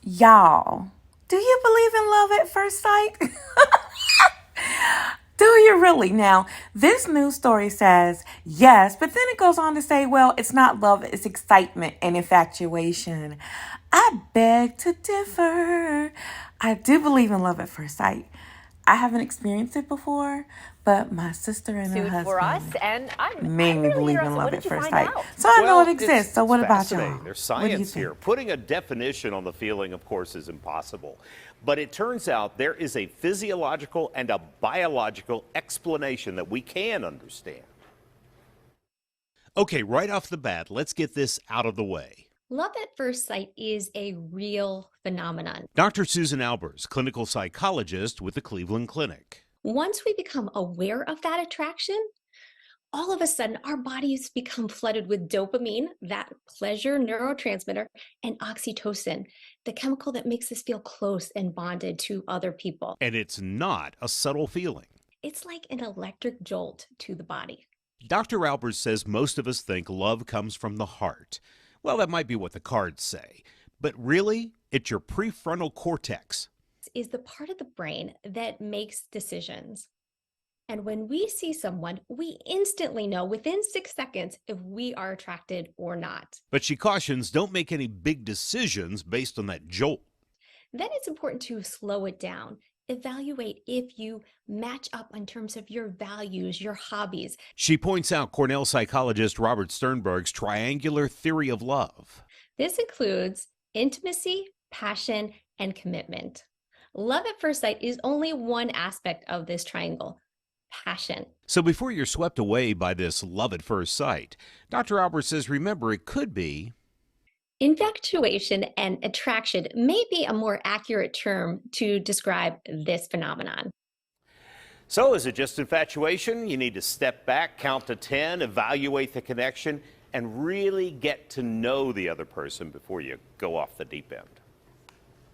Y'all, do you believe in love at first sight? Do you really? Now, this news story says yes, but then it goes on to say, well, it's not love, it's excitement and infatuation. I beg to differ. I do believe in love at first sight. I haven't experienced it before, but my sister and her Sued for us, husband and I'm made me really believe in interested. love What at did you first find sight. out? So I know it Well, exists. So it's what about fascinating. y'all? There's What do you science think? here. Putting a definition on the feeling, of course, is impossible. But it turns out there is a physiological and a biological explanation that we can understand. Okay, right off the bat, let's get this out of the way. Love at first sight is a real phenomenon. Dr. Susan Albers, clinical psychologist with the Cleveland Clinic. Once we become aware of that attraction, all of a sudden our bodies become flooded with dopamine, that pleasure neurotransmitter, and oxytocin, the chemical that makes us feel close and bonded to other people. And it's not a subtle feeling. It's like an electric jolt to the body. Dr. Albers says most of us think love comes from the heart. Well, that might be what the cards say, but really, it's your prefrontal cortex. Is the part of the brain that makes decisions. And when we see someone, we instantly know within 6 seconds if we are attracted or not. But she cautions, don't make any big decisions based on that jolt. Then it's important to slow it down. Evaluate if you match up in terms of your values, your hobbies. She points out Cornell psychologist Robert Sternberg's triangular theory of love. This includes intimacy, passion, and commitment. Love at first sight is only one aspect of this triangle, passion. So before you're swept away by this love at first sight, Dr. Albers says, remember, it could be Infatuation and attraction may be a more accurate term to describe this phenomenon. So is it just infatuation? You need to step back, count to 10, evaluate the connection, and really get to know the other person before you go off the deep end.